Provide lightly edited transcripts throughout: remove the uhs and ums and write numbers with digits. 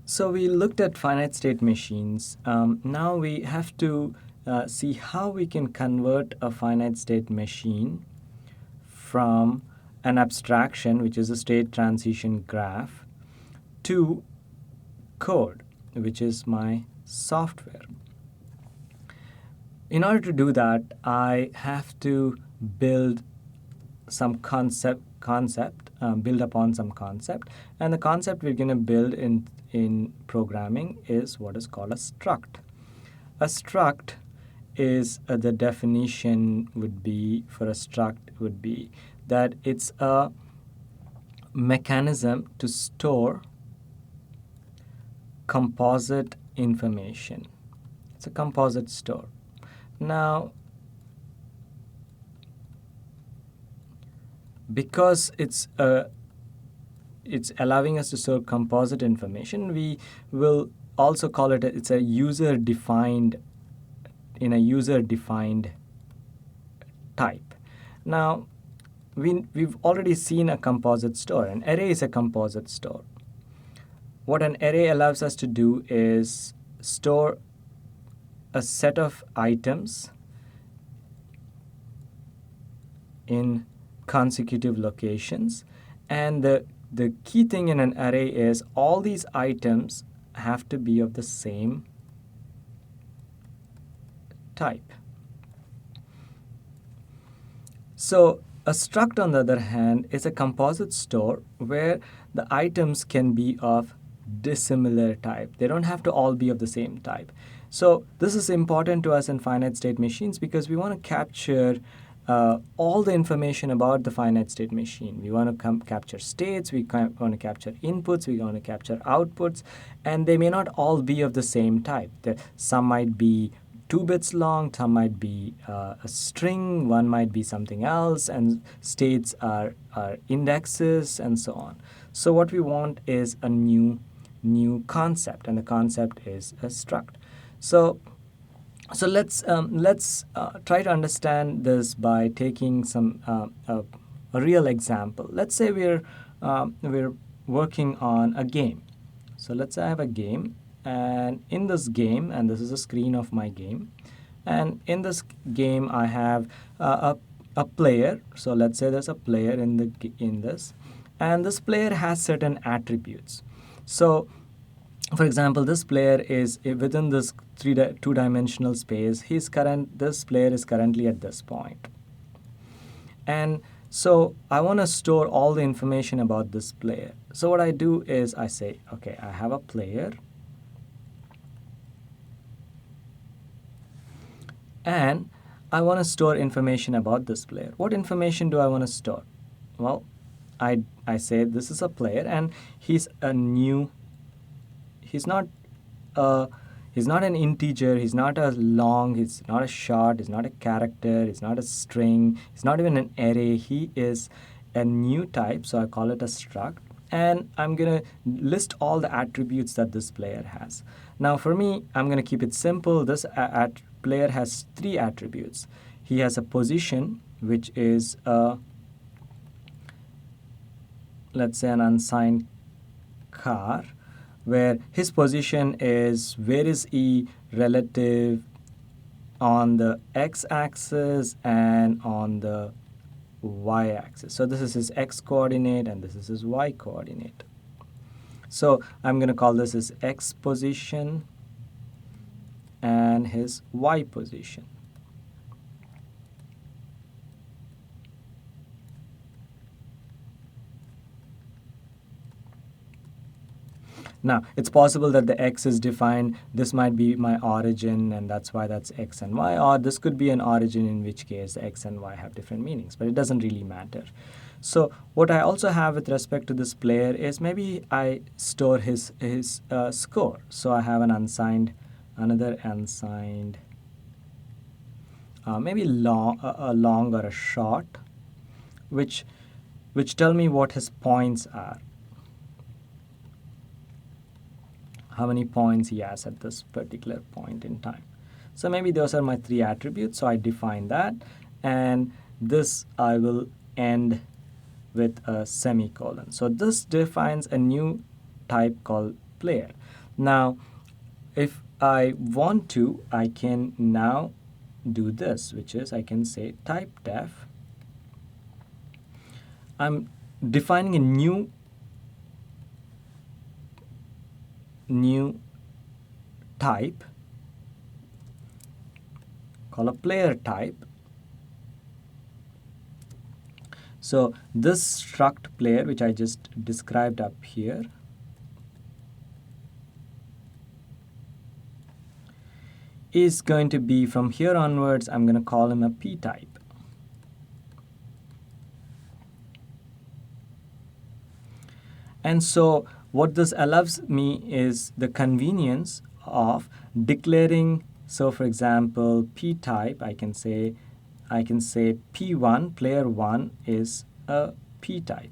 So we looked at finite state machines. Now we have to see how we can convert a finite state machine from an abstraction, which is a state transition graph, to code, which is my software. In order to do that, I have to build some concept, build upon some concept, and the concept we're going to build in programming is what is called a struct. A struct is the definition would be for a struct would be that it's a mechanism to store composite information. It's a composite store. Now, because it's allowing us to store composite information, we will also call it it's a user-defined type. Now, we've already seen a composite store. An array is a composite store. What an array allows us to do is store a set of items in consecutive locations, and the key thing in an array is all these items have to be of the same type. So a struct, on the other hand, is a composite store where the items can be of dissimilar type. They don't have to all be of the same type. So this is important to us in finite state machines because we want to capture all the information about the finite state machine. We want to capture states, we want to capture inputs, we want to capture outputs, and they may not all be of the same type. Some might be 2 bits long, some might be a string, one might be something else, and states are indexes, and so on. So what we want is a new concept, and the concept is a struct. So let's try to understand this by taking some a real example. Let's say we're working on a game. So let's say I have a game, and in this game, and this is a screen of my game, and in this game I have a player. So let's say there's a player in this, and this player has certain attributes. So for example, this player is within this two-dimensional space. This player is currently at this point. And so I want to store all the information about this player. So what I do is I say, okay, I have a player, and I want to store information about this player. What information do I want to store? Well, I say this is a player, and he's not an integer, he's not a long, he's not a short, he's not a character, he's not a string, he's not even an array. He is a new type, so I call it a struct, and I'm going to list all the attributes that this player has. Now for me, I'm going to keep it simple. This player has 3 attributes. He has a position, which is let's say an unsigned car, where his position is where is he relative on the x-axis and on the y-axis. So this is his x-coordinate and this is his y-coordinate. So I'm going to call this his x position and his y position. Now, it's possible that the x is defined. This might be my origin, and that's why that's x and y. Or this could be an origin, in which case the x and y have different meanings. But it doesn't really matter. So what I also have with respect to this player is maybe I store his score. So I have another unsigned, maybe a long or a short, which tell me what his points are. How many points he has at this particular point in time. So maybe those are my 3 attributes. So I define that, and this I will end with a semicolon. So this defines a new type called player. Now, if I want to, I can now do this, which is I can say Typedef. I'm defining a new type, call a player type. So this struct player, which I just described up here, is going to be, from here onwards, I'm going to call him a P type. And so what this allows me is the convenience of declaring. So for example, P type, I can say P1, player 1 is a P type.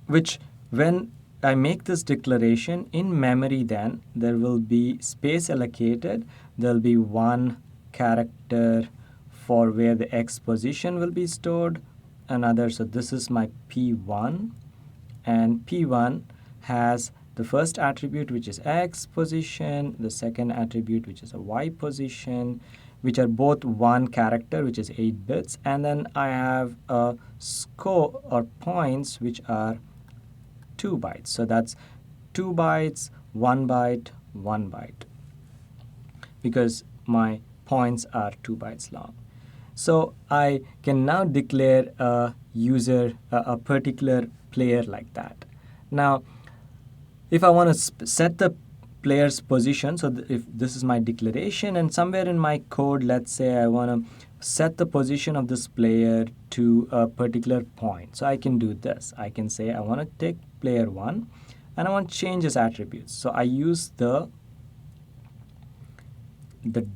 Which, when I make this declaration in memory, then there will be space allocated. There will be one character for where the X position will be stored, another. So this is my P1, and P1 has the first attribute, which is X position, the second attribute, which is a Y position, which are both one character, which is 8 bits, and then I have a score or points, which are 2 bytes. So that's 2 bytes, 1 byte, 1 byte, because my points are 2 bytes long. So I can now declare a user, a particular player like that. Now, if I want to set the player's position, so if this is my declaration, and somewhere in my code, let's say I want to set the position of this player to a particular point. So I can do this. I can say I want to take player 1 and I want to change his attributes. So I use the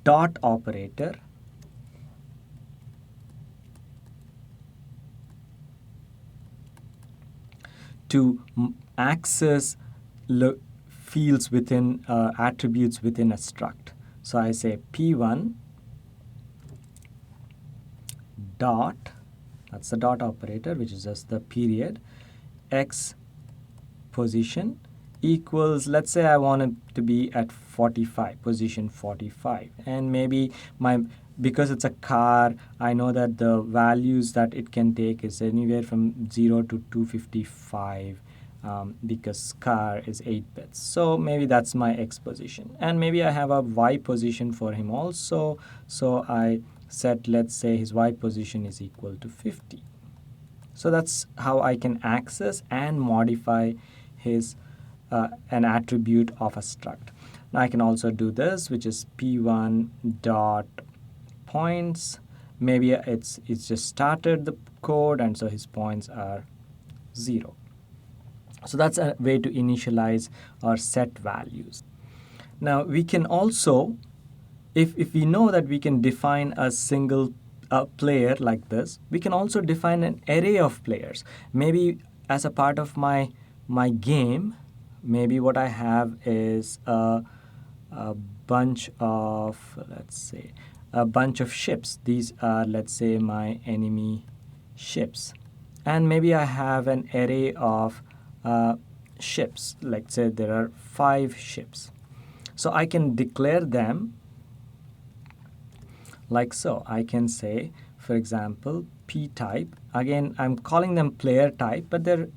dot operator to access fields within attributes within a struct. So I say P1 dot, that's the dot operator, which is just the period, X position equals, let's say I want it to be at 45, position 45, and maybe because it's a car, I know that the values that it can take is anywhere from 0 to 255, because car is 8 bits. So maybe that's my X position, and maybe I have a Y position for him also. So I set, let's say his Y position is equal to 50. So that's how I can access and modify his an attribute of a struct. Now I can also do this, which is P1 dot points. Maybe it's just started the code, and so his points are 0. So that's a way to initialize or set values. Now we can also, if we know that we can define a single player like this, we can also define an array of players. Maybe as a part of my game, maybe what I have is a bunch of, let's say, a bunch of ships. These are, let's say, my enemy ships. And maybe I have an array of ships. Let's say there are 5 ships. So I can declare them like so. I can say, for example, P type. Again, I'm calling them player type, but they're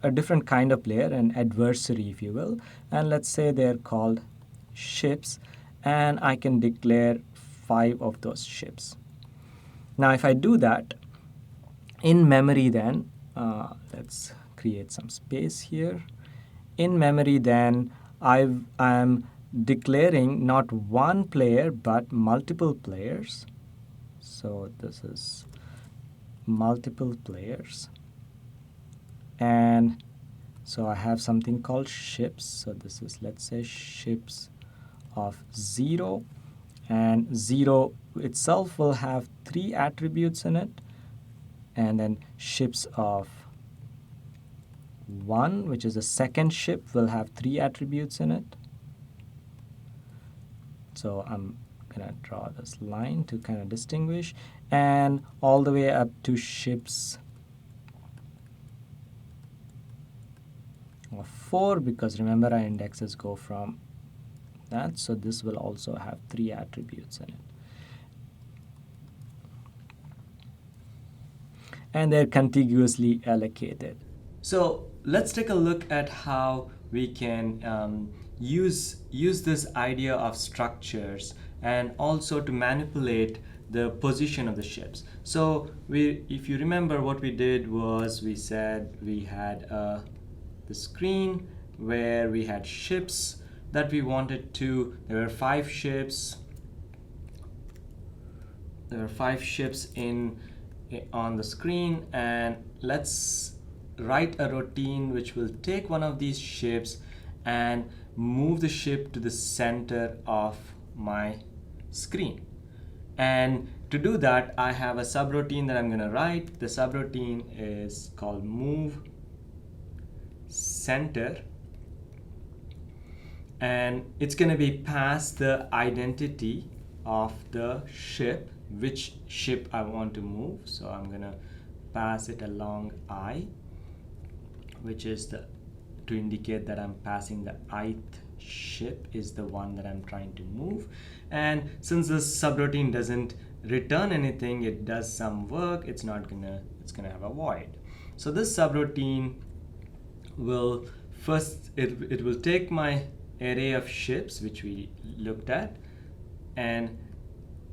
a different kind of player, an adversary, if you will. And let's say they're called ships, and I can declare 5 of those ships. Now, if I do that in memory, then let's create some space here. In memory, then I'm declaring not one player but multiple players. So this is multiple players, and so I have something called ships. So this is, let's say, ships of 0, and 0 itself will have 3 attributes in it, and then ships of 1, which is the second ship, will have 3 attributes in it. So I'm gonna draw this line to kind of distinguish, and all the way up to ships of 4, because remember our indexes go from that, so this will also have 3 attributes in it. And they're contiguously allocated. So let's take a look at how we can use this idea of structures and also to manipulate the position of the ships. So if you remember, what we did was we said we had the screen where we had ships that we wanted to. There were 5 ships. There were 5 ships on the screen, and let's write a routine which will take one of these ships and move the ship to the center of my screen. And to do that, I have a subroutine that I'm going to write. The subroutine is called move center, and it's going to be past the identity of the ship, which ship I want to move. So I'm going to pass it along I, which is to indicate that I'm passing the ith ship is the one that I'm trying to move. And since this subroutine doesn't return anything, it does some work, it's gonna have a void. So this subroutine will first, it will take my array of ships, which we looked at, and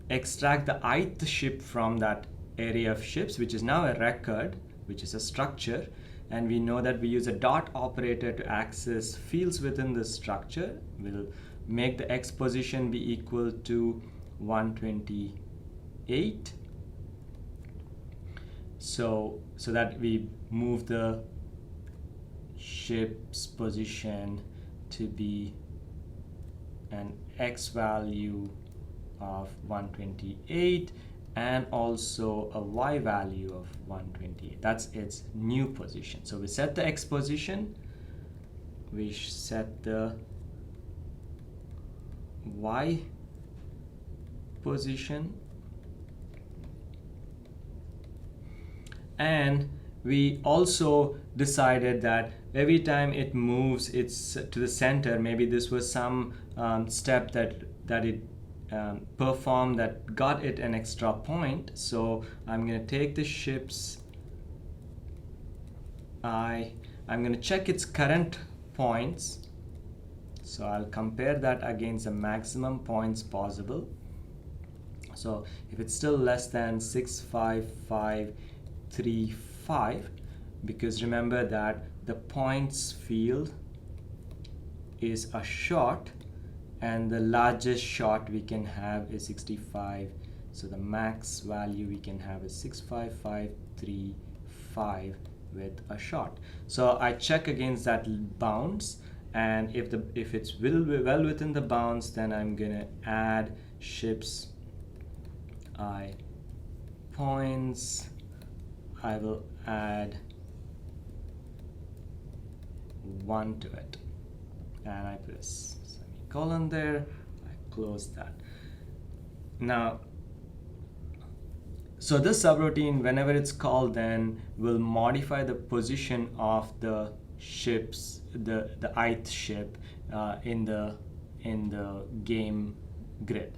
extract the ith ship from that array of ships, which is now a record, which is a structure. And we know that we use a dot operator to access fields within the structure. We'll make the x position be equal to 128. So that we move the ship's position to be an x value of 128 and also a y value of 128. That's its new position. So we set the x position, we set the y position, and we also decided that every time it moves it's to the center, maybe this was some step that it performed that got it an extra point. So I'm going to take the ship's I'm going to check its current points. So I'll compare that against the maximum points possible. So if it's still less than 65535, because remember that the points field is a short, and the largest shot we can have is 65. So the max value we can have is 65535 with a shot. So I check against that bounds, and if it's well within the bounds, then I'm gonna add ships I points. I will add 1 to it, and I put a semicolon there. I close that. Now, so this subroutine, whenever it's called, then will modify the position of the ships, the ith ship in the game grid.